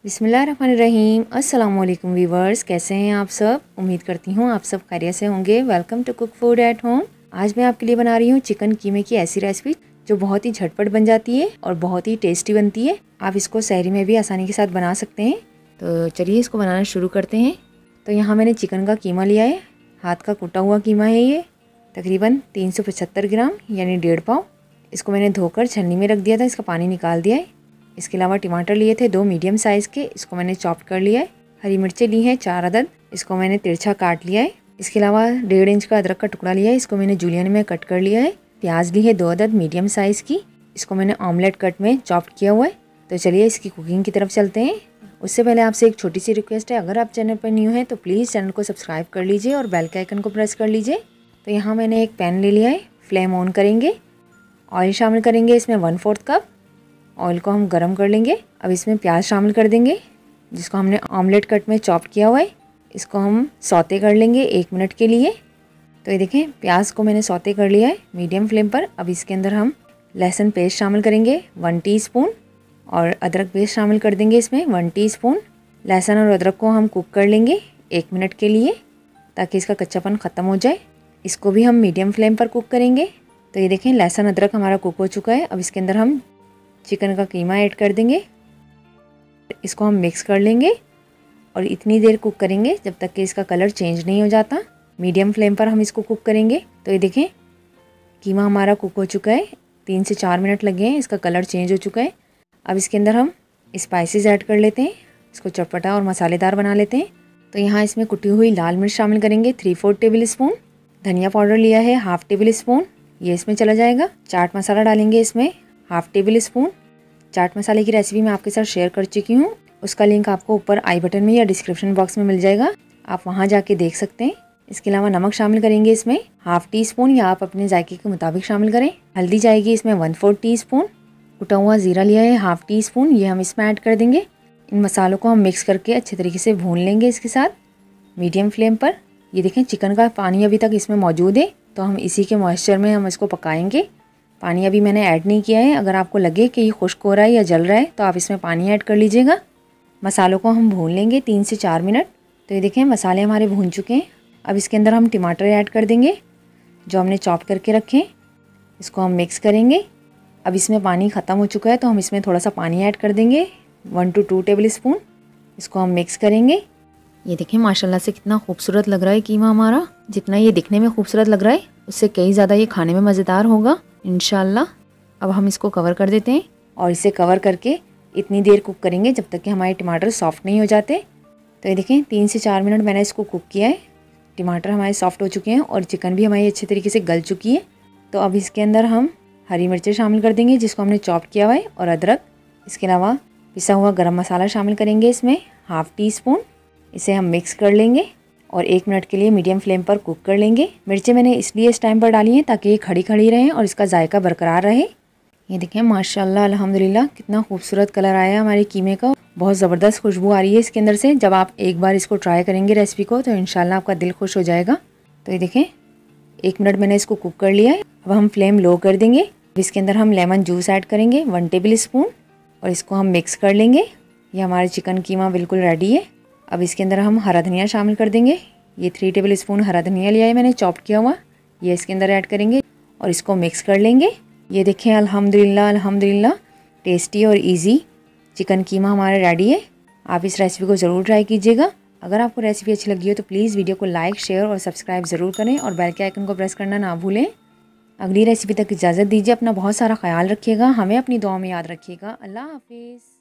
बिस्मिल्लाहिर्रहमानिर्रहीम। अस्सलाम वालेकुम वीवर्स, कैसे हैं आप सब। उम्मीद करती हूँ आप सब खैरियत से होंगे। Welcome to cook food at home. आज मैं आपके लिए बना रही हूँ चिकन कीमे की ऐसी रेसिपी जो बहुत ही झटपट बन जाती है और बहुत ही टेस्टी बनती है। आप इसको सहरी में भी आसानी के साथ बना सकते हैं। तो चलिए इसको बनाना शुरू करते हैं। तो यहाँ मैंने चिकन का कीमा लिया है, हाथ का कुटा हुआ कीमा है ये, तकरीबन 375 ग्राम यानी 1.5 पाव। इसको मैंने धोकर छन्नी में रख दिया था, इसका पानी निकाल दिया है। इसके अलावा टमाटर लिए थे 2 मीडियम साइज़ के, इसको मैंने चॉप कर लिया है। हरी मिर्चें ली हैं 4 अदद, इसको मैंने तिरछा काट लिया है। इसके अलावा 1.5 इंच का अदरक का टुकड़ा लिया है, इसको मैंने जूलियन में कट कर लिया है। प्याज ली है 2 अदद मीडियम साइज़ की, इसको मैंने ऑमलेट कट में चॉप किया हुआ है। तो चलिए इसकी कुकिंग की तरफ चलते हैं। उससे पहले आपसे एक छोटी सी रिक्वेस्ट है, अगर आप चैनल पर न्यू हैं तो प्लीज़ चैनल को सब्सक्राइब कर लीजिए और बेल के आइकन को प्रेस कर लीजिए। तो यहाँ मैंने एक पैन ले लिया है, फ्लेम ऑन करेंगे, ऑयल शामिल करेंगे इसमें 1/4 कप। ऑयल को हम गरम कर लेंगे। अब इसमें प्याज शामिल कर देंगे जिसको हमने ऑमलेट कट में चॉप किया हुआ है। इसको हम सौते कर लेंगे 1 मिनट के लिए। तो ये देखें प्याज को मैंने सौते कर लिया है मीडियम फ्लेम पर। अब इसके अंदर हम लहसुन पेस्ट शामिल करेंगे 1 टीस्पून और अदरक पेस्ट शामिल कर देंगे इसमें 1 टीस्पून। लहसुन और अदरक को हम कुक कर लेंगे 1 मिनट के लिए ताकि इसका कच्चापन ख़त्म हो जाए। इसको भी हम मीडियम फ्लेम पर कुक करेंगे। तो ये देखें लहसुन अदरक हमारा कुक हो चुका है। अब इसके अंदर हम चिकन का कीमा ऐड कर देंगे, इसको हम मिक्स कर लेंगे और इतनी देर कुक करेंगे जब तक कि इसका कलर चेंज नहीं हो जाता। मीडियम फ्लेम पर हम इसको कुक करेंगे। तो ये देखें कीमा हमारा कुक हो चुका है, 3 से 4 मिनट लगे हैं, इसका कलर चेंज हो चुका है। अब इसके अंदर हम स्पाइसेस ऐड कर लेते हैं, इसको चटपटा और मसालेदार बना लेते हैं। तो यहाँ इसमें कुटी हुई लाल मिर्च शामिल करेंगे 3/4 टेबल स्पून। धनिया पाउडर लिया है 1/2 टेबल स्पून, ये इसमें चला जाएगा। चाट मसाला डालेंगे इसमें 1/2 टेबल स्पून। चाट मसाले की रेसिपी मैं आपके साथ शेयर कर चुकी हूँ, उसका लिंक आपको ऊपर आई बटन में या डिस्क्रिप्शन बॉक्स में मिल जाएगा, आप वहाँ जाके देख सकते हैं। इसके अलावा नमक शामिल करेंगे इसमें 1/2 टीस्पून या आप अपने जायके के मुताबिक शामिल करें। हल्दी जाएगी इसमें 1/4 टीस्पून। कुटा हुआ ज़ीरा लिया है 1/2 टीस्पून, ये हम इसमें ऐड कर देंगे। इन मसालों को हम मिक्स करके अच्छे तरीके से भून लेंगे इसके साथ मीडियम फ्लेम पर। ये देखें चिकन का पानी अभी तक इसमें मौजूद है, तो हम इसी के मॉइस्चर में हम इसको पकाएंगे। पानी अभी मैंने ऐड नहीं किया है। अगर आपको लगे कि ये खुश्क हो रहा है या जल रहा है तो आप इसमें पानी ऐड कर लीजिएगा। मसालों को हम भून लेंगे 3 से 4 मिनट। तो ये देखें मसाले हमारे भून चुके हैं। अब इसके अंदर हम टमाटर ऐड कर देंगे जो हमने चॉप करके रखे हैं, इसको हम मिक्स करेंगे। अब इसमें पानी ख़त्म हो चुका है तो हम इसमें थोड़ा सा पानी ऐड कर देंगे 1 to 2 टेबल स्पून। इसको हम मिक्स करेंगे। ये देखें माशाल्लाह से कितना खूबसूरत लग रहा है कीमा हमारा। जितना ये दिखने में खूबसूरत लग रहा है उससे कई ज़्यादा ये खाने में मज़ेदार होगा इंशाल्लाह। अब हम इसको कवर कर देते हैं और इसे कवर करके इतनी देर कुक करेंगे जब तक कि हमारे टमाटर सॉफ्ट नहीं हो जाते। तो ये देखें 3 से 4 मिनट मैंने इसको कुक किया है। टमाटर हमारे सॉफ्ट हो चुके हैं और चिकन भी हमारी अच्छे तरीके से गल चुकी है। तो अब इसके अंदर हम हरी मिर्चें शामिल कर देंगे जिसको हमने चॉप किया हुआ है और अदरक। इसके अलावा पिसा हुआ गरम मसाला शामिल करेंगे इसमें 1/2 टीस्पून। इसे हम मिक्स कर लेंगे और 1 मिनट के लिए मीडियम फ्लेम पर कुक कर लेंगे। मिर्चें मैंने इसलिए इस टाइम पर डाली हैं ताकि ये खड़ी खड़ी रहें और इसका जायका बरकरार रहे। ये देखें माशाल्लाह अल्हम्दुलिल्लाह कितना खूबसूरत कलर आया है हमारे कीमे का। बहुत ज़बरदस्त खुशबू आ रही है इसके अंदर से। जब आप एक बार इसको ट्राई करेंगे रेसिपी को तो इंशाल्लाह आपका दिल खुश हो जाएगा। तो ये देखें 1 मिनट मैंने इसको कुक कर लिया है। अब हम फ्लेम लो कर देंगे। अब इसके अंदर हम लेमन जूस ऐड करेंगे 1 टेबल स्पून और इसको हम मिक्स कर लेंगे। ये हमारा चिकन कीमा बिल्कुल रेडी है। अब इसके अंदर हम हरा धनिया शामिल कर देंगे। ये 3 टेबल स्पून हरा धनिया लिया है मैंने चॉप किया हुआ, ये इसके अंदर ऐड करेंगे और इसको मिक्स कर लेंगे। ये देखें अल्हम्दुलिल्लाह अल्हम्दुलिल्लाह टेस्टी और इजी चिकन कीमा हमारा रेडी है। आप इस रेसिपी को ज़रूर ट्राई कीजिएगा। अगर आपको रेसिपी अच्छी लगी हो तो प्लीज़ वीडियो को लाइक शेयर और सब्सक्राइब ज़रूर करें और बेल के आइकन को प्रेस करना ना भूलें। अगली रेसिपी तक इजाज़त दीजिए। अपना बहुत सारा ख्याल रखिएगा, हमें अपनी दुआ में याद रखिएगा। अल्लाह हाफिज़।